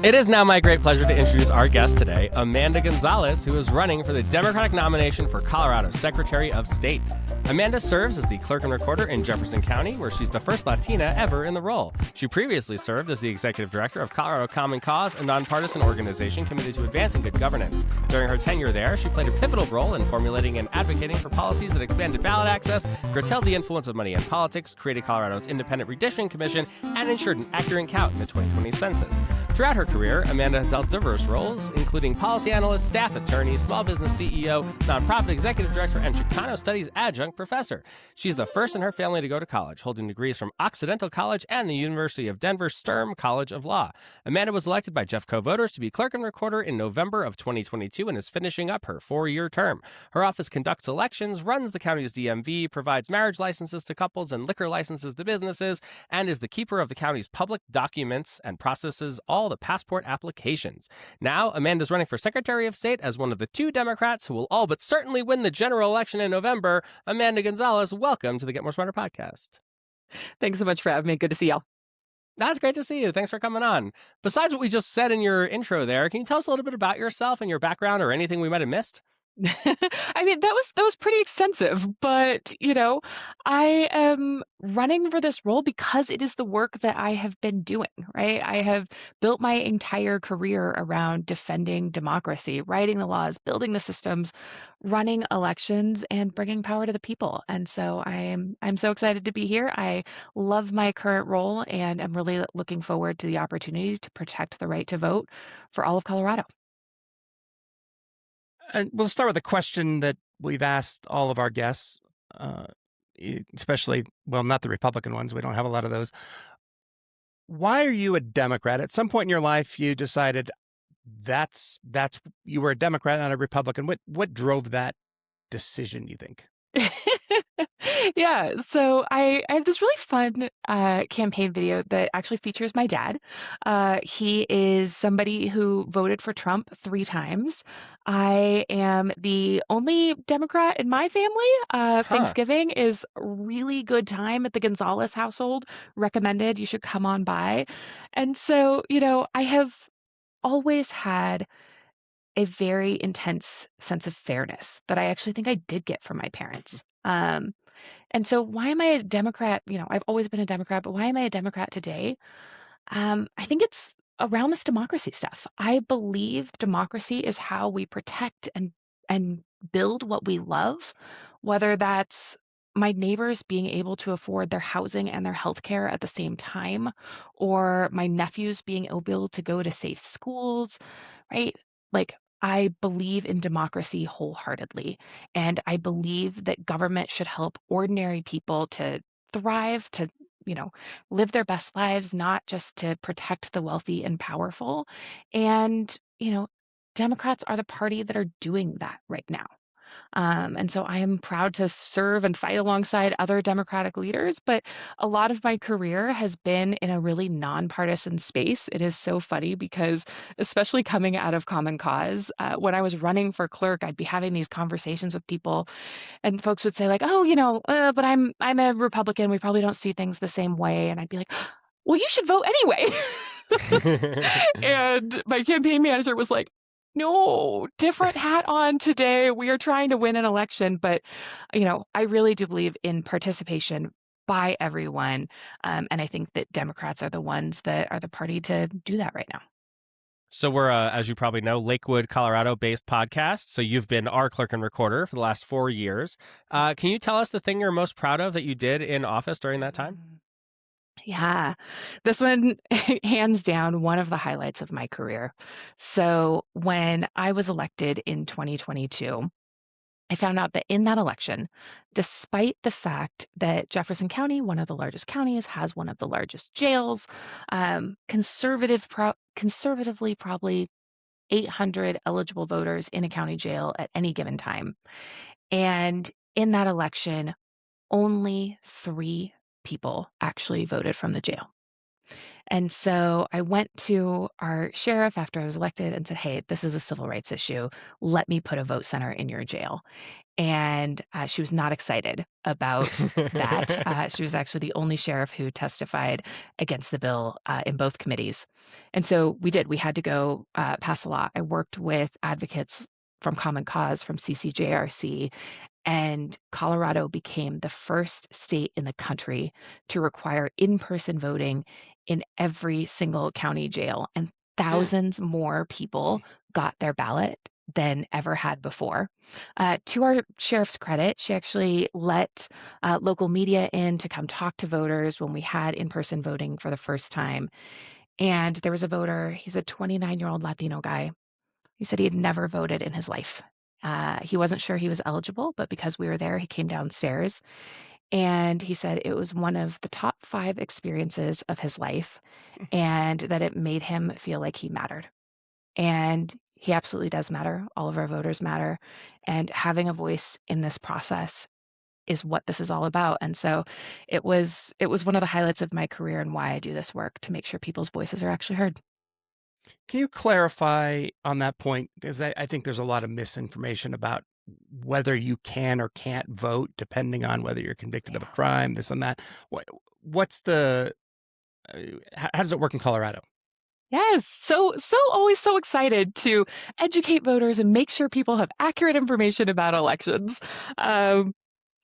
It is now my great pleasure to introduce our guest today, Amanda Gonzalez, who is running for the Democratic nomination for Colorado's Secretary of State. Amanda serves as the Clerk and Recorder in Jefferson County, where she's the first Latina ever in the role. She previously served as the Executive Director of Colorado Common Cause, a nonpartisan organization committed to advancing good governance. During her tenure there, she played a pivotal role in formulating and advocating for policies that expanded ballot access, curtailed the influence of money in politics, created Colorado's independent redistricting commission, and ensured an accurate count in the 2020 census. Throughout her career, Amanda has held diverse roles, including policy analyst, staff attorney, small business CEO, nonprofit executive director, and Chicano Studies adjunct professor. She's the first in her family to go to college, holding degrees from Occidental College and the University of Denver Sturm College of Law. Amanda was elected by Jeffco voters to be Clerk and Recorder in November of 2022 and is finishing up her 4-year term. Her office conducts elections, runs the county's DMV, provides marriage licenses to couples and liquor licenses to businesses, and is the keeper of the county's public documents and processes all the passport applications. Now, Amanda's running for Secretary of State as one of the 2 Democrats who will all but certainly win the general election in November. Amanda Gonzalez, welcome to the Get More Smarter podcast. Thanks so much for having me. Good to see y'all. That's great to see you. Thanks for coming on. Besides what we just said in your intro there, can you tell us a little bit about yourself and your background or anything we might have missed? I mean, that was pretty extensive, but I am running for this role because it is the work that I have been doing, right? I have built my entire career around defending democracy, writing the laws, building the systems, running elections, and bringing power to the people. And so I'm so excited to be here. I love my current role, and I'm really looking forward to the opportunity to protect the right to vote for all of Colorado. And we'll start with a question that we've asked all of our guests, especially, well, not the Republican ones. We don't have a lot of those. Why are you a Democrat? At some point in your life, you decided you were a Democrat, not a Republican. What drove that decision, you think? Yeah, so I have this really fun campaign video that actually features my dad. He is somebody who voted for Trump 3 times. I am the only Democrat in my family. Thanksgiving is a really good time at the Gonzalez household. Recommended. You should come on by. And so, I have always had a very intense sense of fairness that I actually think I did get from my parents. And so why am I a Democrat? I've always been a Democrat, but why am I a Democrat today? I think it's around this democracy stuff. I believe democracy is how we protect and build what we love, whether that's my neighbors being able to afford their housing and their health care at the same time, or my nephews being able to go to safe schools, right? Like, I believe in democracy wholeheartedly, and I believe that government should help ordinary people to thrive, to, live their best lives, not just to protect the wealthy and powerful. And, Democrats are the party that are doing that right now. And so I am proud to serve and fight alongside other Democratic leaders, but a lot of my career has been in a really nonpartisan space. It is so funny because, especially coming out of Common Cause, when I was running for clerk, I'd be having these conversations with people, and folks would say like, "Oh, but I'm a Republican. We probably don't see things the same way." And I'd be like, "Well, you should vote anyway." And my campaign manager was like, "No, different hat on today. We are trying to win an election." But, I really do believe in participation by everyone. And I think that Democrats are the ones that are the party to do that right now. So we're, as you probably know, Lakewood, Colorado-based podcast. So you've been our Clerk and Recorder for the last 4 years. Can you tell us the thing you're most proud of that you did in office during that time? Yeah, this one, hands down, one of the highlights of my career. So when I was elected in 2022, I found out that in that election, despite the fact that Jefferson County, one of the largest counties, has one of the largest jails, conservatively probably 800 eligible voters in a county jail at any given time. And in that election, only 3 people actually voted from the jail. And so I went to our sheriff after I was elected and said, hey, this is a civil rights issue. Let me put a vote center in your jail. And she was not excited about that. She was actually the only sheriff who testified against the bill in both committees. And so we did. We had to go pass a law. I worked with advocates from Common Cause, from CCJRC, and Colorado became the first state in the country to require in-person voting in every single county jail. And Hmm. thousands more people got their ballot than ever had before. To our sheriff's credit, she actually let local media in to come talk to voters when we had in-person voting for the first time. And there was a voter, he's a 29-year-old Latino guy. He said he had never voted in his life. He wasn't sure he was eligible, but because we were there, he came downstairs and he said it was one of the top 5 experiences of his life and that it made him feel like he mattered. And he absolutely does matter. All of our voters matter. And having a voice in this process is what this is all about. And so it was one of the highlights of my career and why I do this work, to make sure people's voices are actually heard. Can you clarify on that point? Because I think there's a lot of misinformation about whether you can or can't vote, depending on whether you're convicted of a crime, this and that. What's the, how does it work in Colorado? Yes, so always so excited to educate voters and make sure people have accurate information about elections. Um,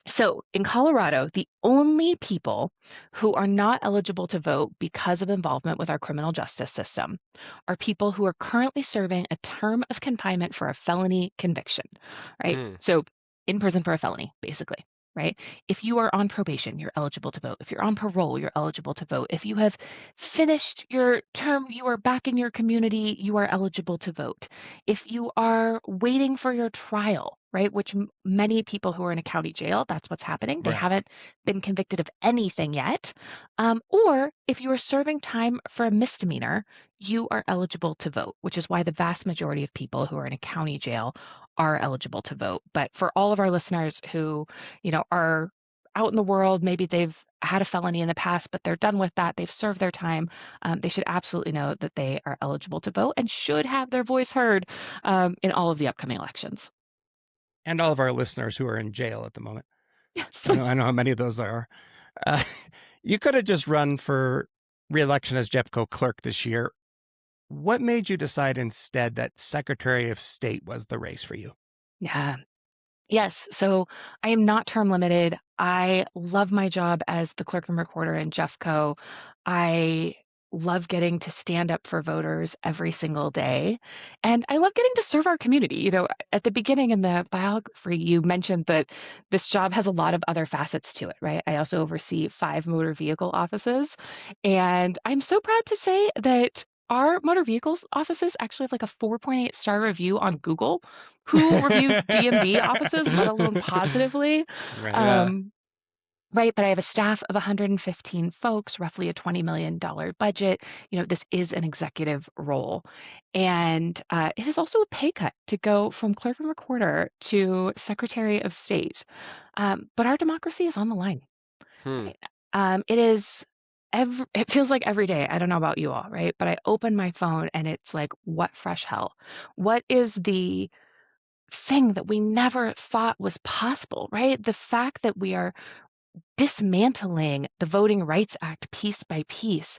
So in Colorado, the only people who are not eligible to vote because of involvement with our criminal justice system are people who are currently serving a term of confinement for a felony conviction, right? Hmm. So in prison for a felony, basically, right? If you are on probation, you're eligible to vote. If you're on parole, you're eligible to vote. If you have finished your term, you are back in your community, you are eligible to vote. If you are waiting for your trial, right, which many people who are in a county jail, that's what's happening. They Right. haven't been convicted of anything yet. Or if you are serving time for a misdemeanor, you are eligible to vote, which is why the vast majority of people who are in a county jail are eligible to vote. But for all of our listeners who, are out in the world, maybe they've had a felony in the past, but they're done with that, they've served their time, they should absolutely know that they are eligible to vote and should have their voice heard in all of the upcoming elections. And all of our listeners who are in jail at the moment. Yes. I know how many of those there are. Uh, you could have just run for re-election as Jeffco clerk this year. What made you decide instead that Secretary of State was the race for you? Yeah. Yes. So I am not term limited. I love my job as the clerk and recorder in Jeffco. I love getting to stand up for voters every single day. And I love getting to serve our community. At the beginning in the biography, you mentioned that this job has a lot of other facets to it, right? I also oversee 5 motor vehicle offices. And I'm so proud to say that our motor vehicles offices actually have like a 4.8 star review on Google. Who reviews DMV offices, let alone positively? Right. Yeah. Um, right, but I have a staff of 115 folks, roughly a $20 million budget. This is an executive role. And it is also a pay cut to go from clerk and recorder to Secretary of State. But our democracy is on the line. Hmm. Right? It is. It feels like every day. I don't know about you all, right? But I open my phone and it's like, what fresh hell? What is the thing that we never thought was possible, right? The fact that we are dismantling the Voting Rights Act piece by piece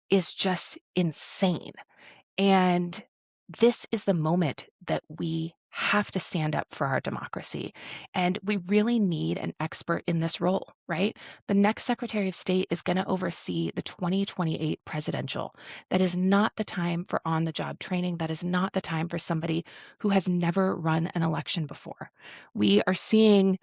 is just insane. And this is the moment that we have to stand up for our democracy. And we really need an expert in this role, right? The next Secretary of State is going to oversee the 2028 presidential. That is not the time for on the job training. That is not the time for somebody who has never run an election before. We are seeing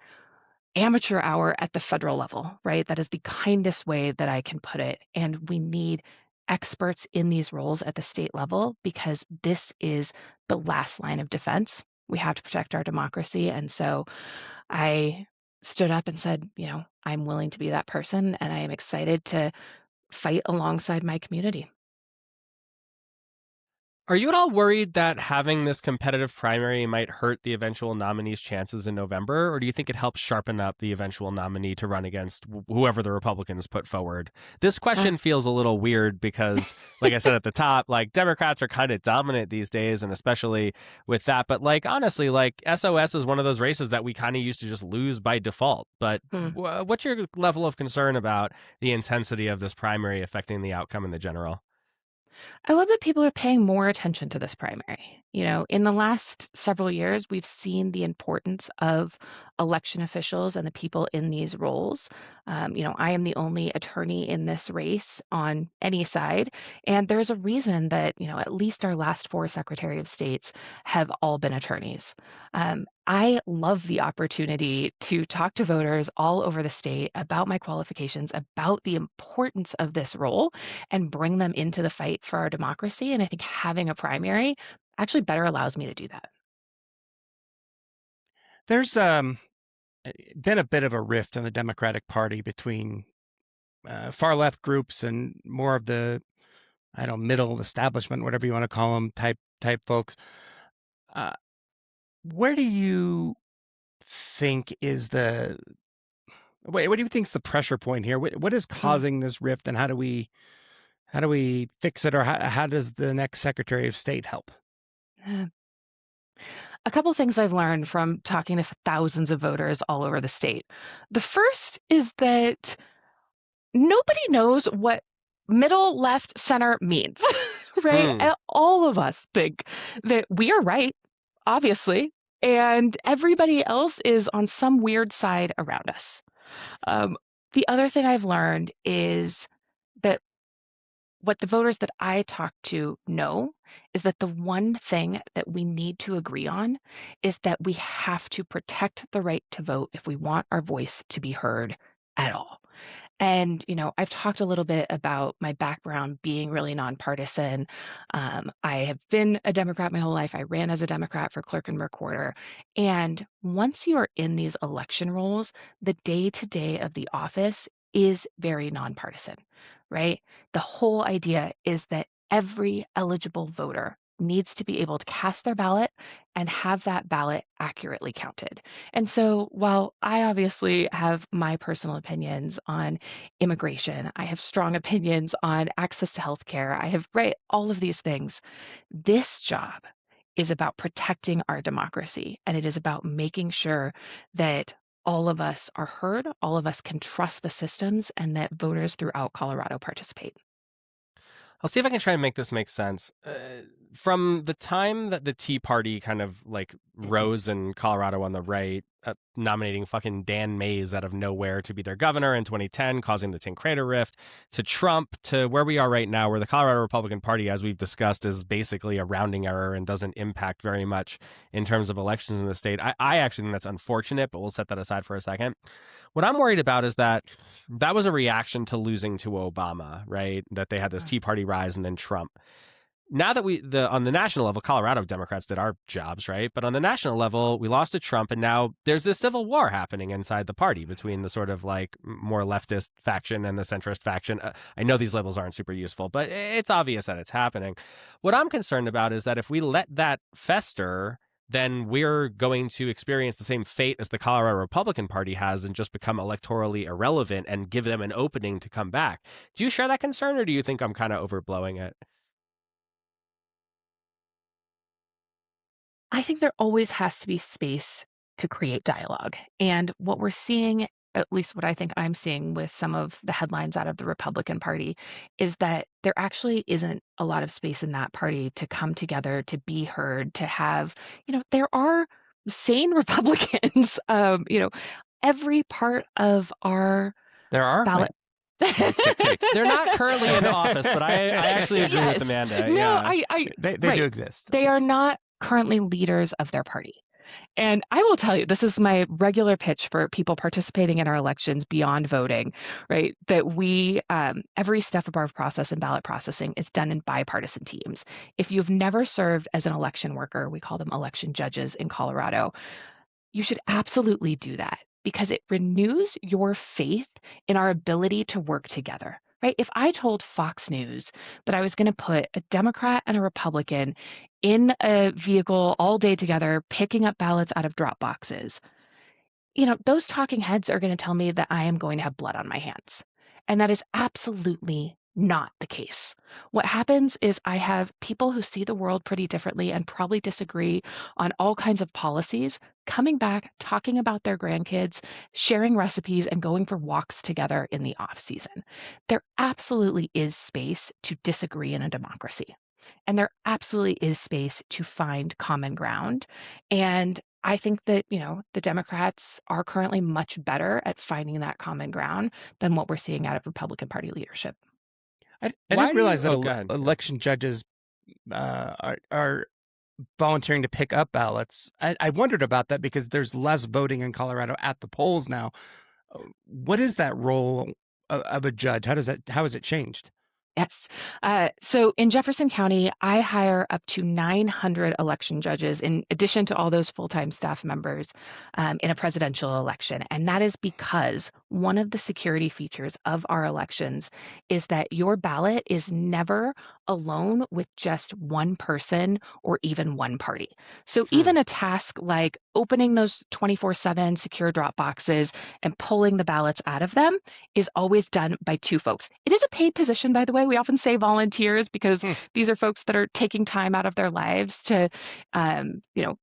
amateur hour at the federal level, right? That is the kindest way that I can put it. And we need experts in these roles at the state level because this is the last line of defense. We have to protect our democracy. And so I stood up and said, I'm willing to be that person and I am excited to fight alongside my community. Are you at all worried that having this competitive primary might hurt the eventual nominee's chances in November, or do you think it helps sharpen up the eventual nominee to run against whoever the Republicans put forward? This question feels a little weird because, like I said at the top, like Democrats are kind of dominant these days, and especially with that. But like honestly, like SOS is one of those races that we kind of used to just lose by default. But what's your level of concern about the intensity of this primary affecting the outcome in the general? I love that people are paying more attention to this primary. In the last several years, we've seen the importance of election officials and the people in these roles. I am the only attorney in this race on any side, and there's a reason that, at least our last four Secretary of States have all been attorneys. I love the opportunity to talk to voters all over the state about my qualifications, about the importance of this role, and bring them into the fight for our democracy. And I think having a primary actually better allows me to do that. There's been a bit of a rift in the Democratic Party between far left groups and more of the, I don't know, middle establishment, whatever you want to call them, type folks. Where do you think is what do you think is the pressure point here? What is causing this rift, and how do we fix it, or how does the next Secretary of State help? A couple things I've learned from talking to thousands of voters all over the state. The first is that nobody knows what middle, left, center means, right? All of us think that we are right, obviously, and everybody else is on some weird side around us. The other thing I've learned is that what the voters that I talk to know is that the one thing that we need to agree on is that we have to protect the right to vote if we want our voice to be heard at all. And, I've talked a little bit about my background being really nonpartisan. I have been a Democrat my whole life. I ran as a Democrat for Clerk and Recorder. And once you are in these election roles, the day-to-day of the office is very nonpartisan, right? The whole idea is that every eligible voter needs to be able to cast their ballot and have that ballot accurately counted. And so while I obviously have my personal opinions on immigration, I have strong opinions on access to healthcare, I have, right, all of these things, this job is about protecting our democracy. And it is about making sure that all of us are heard, all of us can trust the systems, and that voters throughout Colorado participate. I'll see if I can try and make this make sense. From the time that the Tea Party kind of like rose in Colorado on the right, nominating fucking Dan Mays out of nowhere to be their governor in 2010, causing the Tin-Crater rift, to Trump, to where we are right now, where the Colorado Republican Party, as we've discussed, is basically a rounding error and doesn't impact very much in terms of elections in the state. I actually think that's unfortunate, but we'll set that aside for a second. What I'm worried about is that was a reaction to losing to Obama, right? That they had this Tea Party rise and then Trump. Now that on the national level, Colorado Democrats did our jobs, right? But on the national level, we lost to Trump, and now there's this civil war happening inside the party between the sort of like more leftist faction and the centrist faction. I know these labels aren't super useful, but it's obvious that it's happening. What I'm concerned about is that if we let that fester, then we're going to experience the same fate as the Colorado Republican Party has and just become electorally irrelevant and give them an opening to come back. Do you share that concern, or do you think I'm kind of overblowing it? I think there always has to be space to create dialogue. And what we're seeing, at least what I think I'm seeing with some of the headlines out of the Republican Party, is that there actually isn't a lot of space in that party to come together, to be heard, to have, there are sane Republicans, every part of our There are ballot. They're not currently in office, but I actually agree with Amanda. No, yeah. They right. do exist. They are not currently leaders of their party. And I will tell you, this is my regular pitch for people participating in our elections beyond voting, right? That we, every step of our process in ballot processing is done in bipartisan teams. If you've never served as an election worker, we call them election judges in Colorado, you should absolutely do that because it renews your faith in our ability to work together. right? If I told Fox News that I was going to put a Democrat and a Republican in a vehicle all day together, picking up ballots out of drop boxes, those talking heads are going to tell me that I am going to have blood on my hands. And that is absolutely not the case. What happens is I have people who see the world pretty differently and probably disagree on all kinds of policies coming back, talking about their grandkids, sharing recipes, and going for walks together in the off season. There absolutely is space to disagree in a democracy. And there absolutely is space to find common ground. And I think that, the Democrats are currently much better at finding that common ground than what we're seeing out of Republican Party leadership. I Why didn't do you? realize that Oh, go ahead. election judges are volunteering to pick up ballots. I wondered about that because there's less voting in Colorado at the polls now. What is that role of a judge? How has it changed? Yes. So in Jefferson County, I hire up to 900 election judges in addition to all those full-time staff members in a presidential election. And that is because one of the security features of our elections is that your ballot is never alone with just one person or even one party. So Hmm. even a task like opening those 24/7 secure drop boxes and pulling the ballots out of them is always done by two folks. It is a paid position, by the way. We often say volunteers because Hmm. these are folks that are taking time out of their lives to,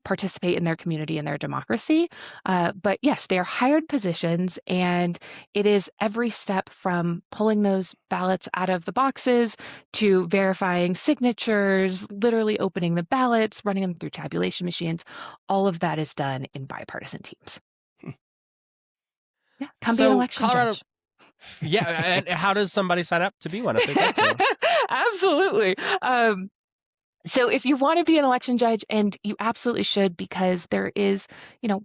participate in their community and their democracy. But yes, they are hired positions, and it is every step from pulling those ballots out of the boxes to verifying signatures, literally opening the ballots, running them through tabulation machines. All of that is done in bipartisan teams. Yeah, come be an So election Colorado, judge. yeah, and how does somebody sign up to be one if they'd like to? Absolutely. So if you want to be an election judge, and you absolutely should, because there is,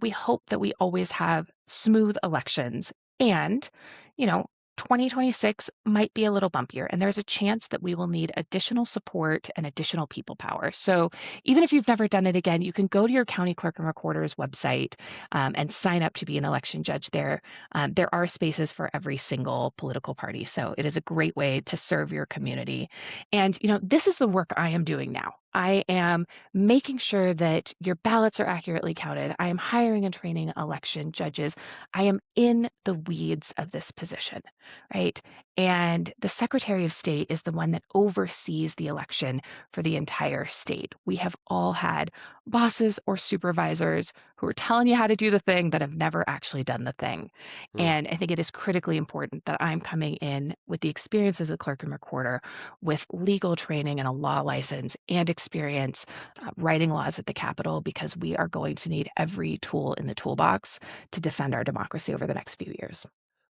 we hope that we always have smooth elections. And, you know, 2026 might be a little bumpier, and there's a chance that we will need additional support and additional people power. So even if you've never done it again, you can go to your county clerk and recorder's website and sign up to be an election judge there. There are spaces for every single political party. So it is a great way to serve your community. And, this is the work I am doing now. I am making sure that your ballots are accurately counted. I am hiring and training election judges. I am in the weeds of this position, right? And the Secretary of State is the one that oversees the election for the entire state. We have all had bosses or supervisors who are telling you how to do the thing that have never actually done the thing. Hmm. And I think it is critically important that I'm coming in with the experience as a clerk and recorder, with legal training and a law license and experience writing laws at the Capitol, because we are going to need every tool in the toolbox to defend our democracy over the next few years.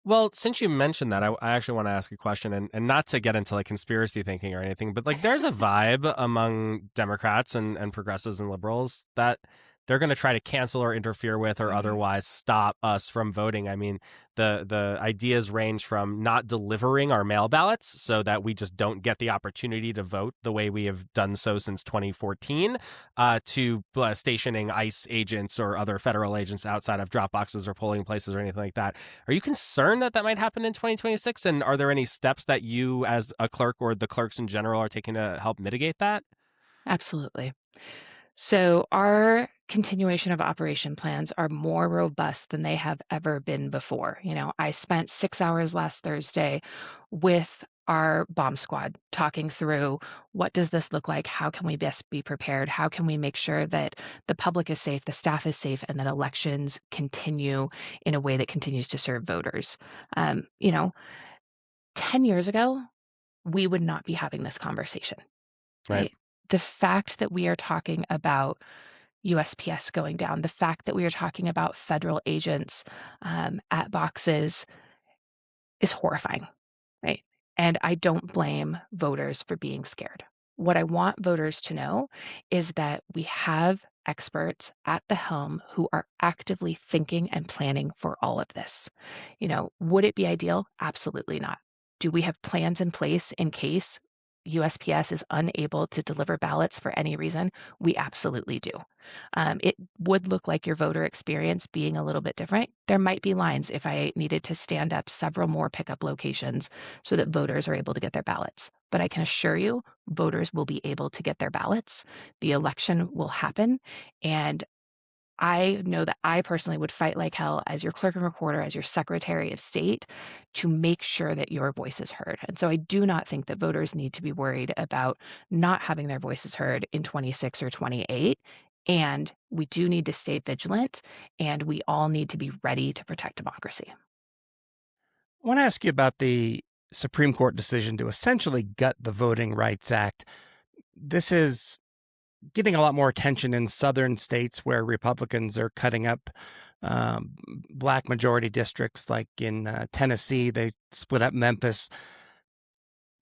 Well, since you mentioned that, I actually want to ask a question, and not to get into like conspiracy thinking or anything, but like there's a vibe among Democrats and progressives and liberals that they're going to try to cancel or interfere with or otherwise stop us from voting. I mean, the ideas range from not delivering our mail ballots so that we just don't get the opportunity to vote the way we have done so since 2014, to stationing ICE agents or other federal agents outside of drop boxes or polling places or anything like that. Are you concerned that that might happen in 2026? And are there any steps that you, as a clerk or the clerks in general, are taking to help mitigate that? Absolutely. So our continuation of operation plans are more robust than they have ever been before. I spent 6 hours last Thursday with our bomb squad talking through, what does this look like? How can we best be prepared? How can we make sure that the public is safe, the staff is safe, and that elections continue in a way that continues to serve voters? Um, you know, 10 years ago, we would not be having this conversation, Right. right? The fact that we are talking about USPS going down, the fact that we are talking about federal agents at boxes is horrifying, right? And I don't blame voters for being scared. What I want voters to know is that we have experts at the helm who are actively thinking and planning for all of this. Would it be ideal? Absolutely not. Do we have plans in place in case? USPS is unable to deliver ballots for any reason, we absolutely do. It would look like your voter experience being a little bit different. There might be lines if I needed to stand up several more pickup locations so that voters are able to get their ballots. But I can assure you, voters will be able to get their ballots. The election will happen. And I know that I personally would fight like hell as your clerk and recorder, as your secretary of state, to make sure that your voice is heard. And so I do not think that voters need to be worried about not having their voices heard in 26 or 28. And we do need to stay vigilant, and we all need to be ready to protect democracy. I want to ask you about the Supreme Court decision to essentially gut the Voting Rights Act. This is getting a lot more attention in southern states where Republicans are cutting up black majority districts, like in Tennessee. They split up Memphis.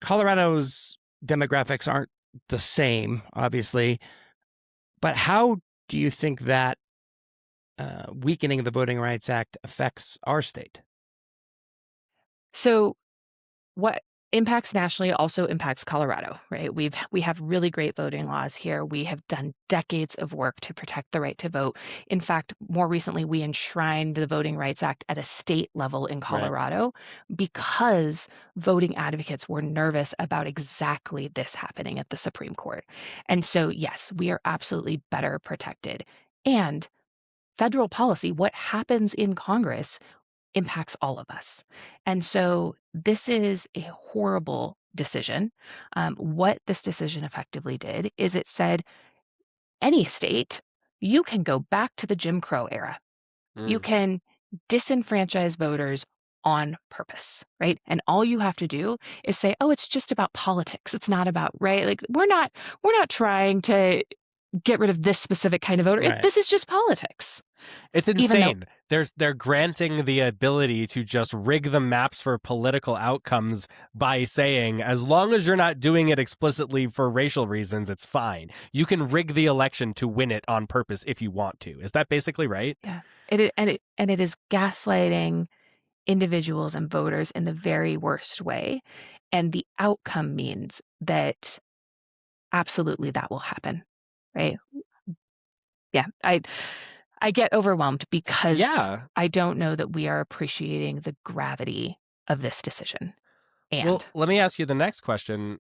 Colorado's demographics aren't the same, obviously. But how do you think that weakening of the Voting Rights Act affects our state? So what impacts nationally also impacts Colorado, right? We have really great voting laws here. We have done decades of work to protect the right to vote. In fact, more recently, we enshrined the Voting Rights Act at a state level in Colorado because voting advocates were nervous about exactly this happening at the Supreme Court. And so, yes, we are absolutely better protected. And federal policy, what happens in Congress, impacts all of us. And so this is a horrible decision. What this decision effectively did is it said, any state, you can go back to the Jim Crow era. You can disenfranchise voters on purpose, right? And all you have to do is say, oh, it's just about politics. It's not about, right? Like we're not trying to get rid of this specific kind of voter. Right. This is just politics. It's insane. They're granting the ability to just rig the maps for political outcomes by saying, as long as you're not doing it explicitly for racial reasons, it's fine. You can rig the election to win it on purpose if you want to. Is that basically right? Yeah. It is gaslighting individuals and voters in the very worst way. And the outcome means that absolutely that will happen. Right. Yeah. I get overwhelmed because I don't know that we are appreciating the gravity of this decision. And well, let me ask you the next question.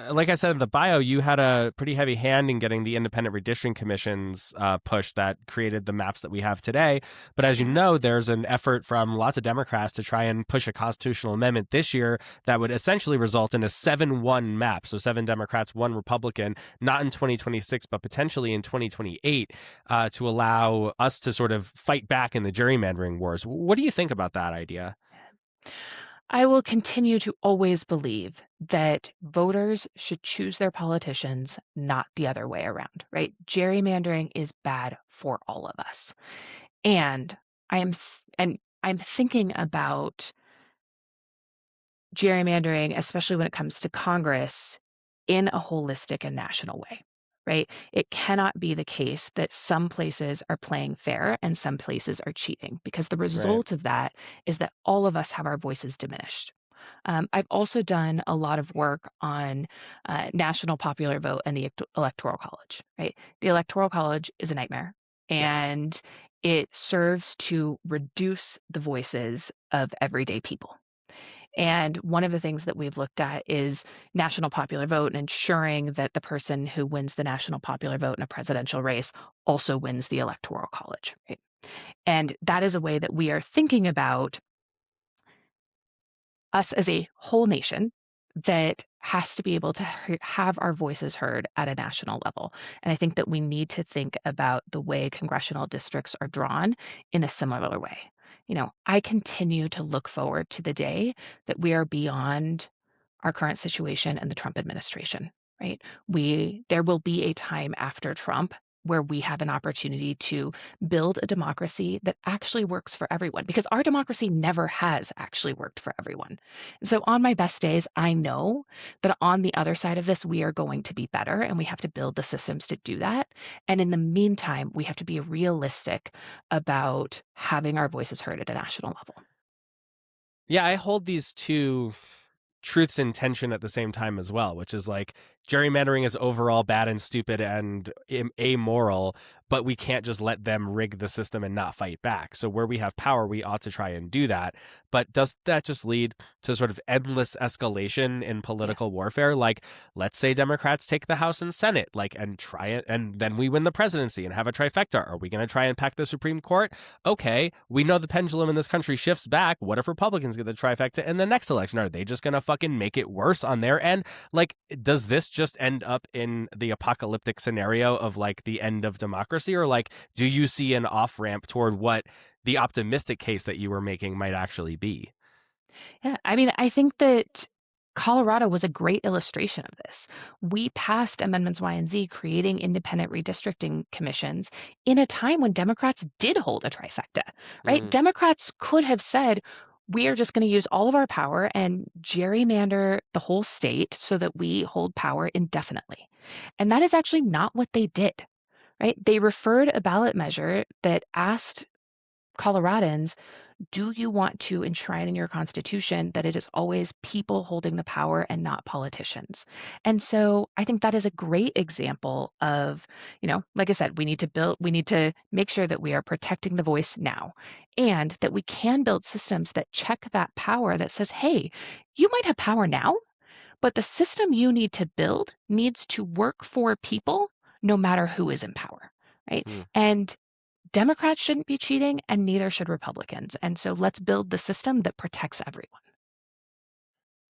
Like I said in the bio, you had a pretty heavy hand in getting the independent redistricting commissions push that created the maps that we have today. But as you know, there's an effort from lots of Democrats to try and push a constitutional amendment this year that would essentially result in a 7-1 map. So 7 Democrats, 1 Republican, not in 2026, but potentially in 2028, to allow us to sort of fight back in the gerrymandering wars. What do you think about that idea? I will continue to always believe that voters should choose their politicians, not the other way around, right? Gerrymandering is bad for all of us. And I'm thinking about gerrymandering, especially when it comes to Congress, in a holistic and national way, right? It cannot be the case that some places are playing fair and some places are cheating, because the result of that is that all of us have our voices diminished. I've also done a lot of work on national popular vote and the Electoral College, right? The Electoral College is a nightmare, and it serves to reduce the voices of everyday people. And one of the things that we've looked at is national popular vote and ensuring that the person who wins the national popular vote in a presidential race also wins the Electoral College, right? And that is a way that we are thinking about us as a whole nation that has to be able to have our voices heard at a national level. And I think that we need to think about the way congressional districts are drawn in a similar way. You know, I continue to look forward to the day that we are beyond our current situation and the Trump administration, right? There will be a time after Trump where we have an opportunity to build a democracy that actually works for everyone, because our democracy never has actually worked for everyone. And so on my best days, I know that on the other side of this, we are going to be better, and we have to build the systems to do that. And in the meantime, we have to be realistic about having our voices heard at a national level. Yeah, I hold these two truths in tension at the same time as well, which is like gerrymandering is overall bad and stupid and amoral, but we can't just let them rig the system and not fight back. So where we have power, we ought to try and do that. But does that just lead to sort of endless escalation in political warfare? Like, let's say Democrats take the House and Senate, like, and try it, and then we win the presidency and have a trifecta. Are we going to try and pack the Supreme Court? Okay, we know the pendulum in this country shifts back. What if Republicans get the trifecta in the next election? Are they just going to fucking make it worse on their end? Like, does this just end up in the apocalyptic scenario of like the end of democracy? Or like, do you see an off-ramp toward what the optimistic case that you were making might actually be? Yeah, I mean, I think that Colorado was a great illustration of this. We passed Amendments Y and Z, creating independent redistricting commissions in a time when Democrats did hold a trifecta, right? Democrats could have said, we are just going to use all of our power and gerrymander the whole state so that we hold power indefinitely. And that is actually not what they did, right? They referred a ballot measure that asked Coloradans, do you want to enshrine in your constitution that it is always people holding the power and not politicians? And so I think that is a great example of, like I said, we need to make sure that we are protecting the voice now, and that we can build systems that check that power, that says, hey, you might have power now, but the system you need to build needs to work for people no matter who is in power, right? And Democrats shouldn't be cheating, and neither should Republicans. And so let's build the system that protects everyone.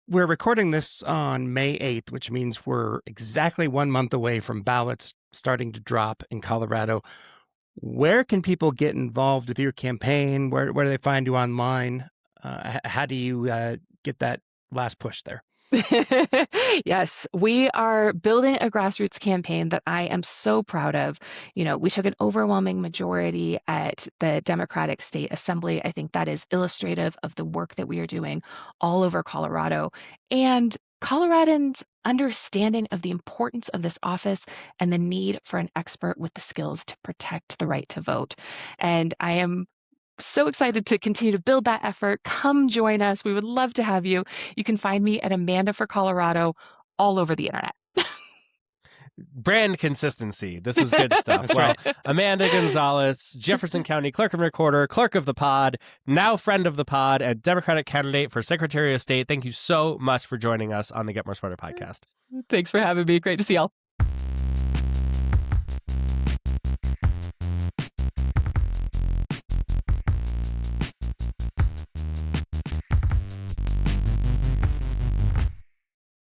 We're recording this on May 8th, which means we're exactly 1 month away from ballots starting to drop in Colorado. Where can people get involved with your campaign? Where do they find you online? How do you get that last push there? Yes, we are building a grassroots campaign that I am so proud of. We took an overwhelming majority at the Democratic State Assembly. I think that is illustrative of the work that we are doing all over Colorado. And Coloradans' understanding of the importance of this office and the need for an expert with the skills to protect the right to vote. And I am so excited to continue to build that effort. Come join us. We would love to have you. You can find me at Amanda for Colorado all over the internet. Brand consistency. This is good stuff. Well, Amanda Gonzalez, Jefferson County Clerk and Recorder, Clerk of the Pod, now friend of the pod, and Democratic candidate for Secretary of State. Thank you so much for joining us on the Get More Smarter podcast. Thanks for having me. Great to see y'all.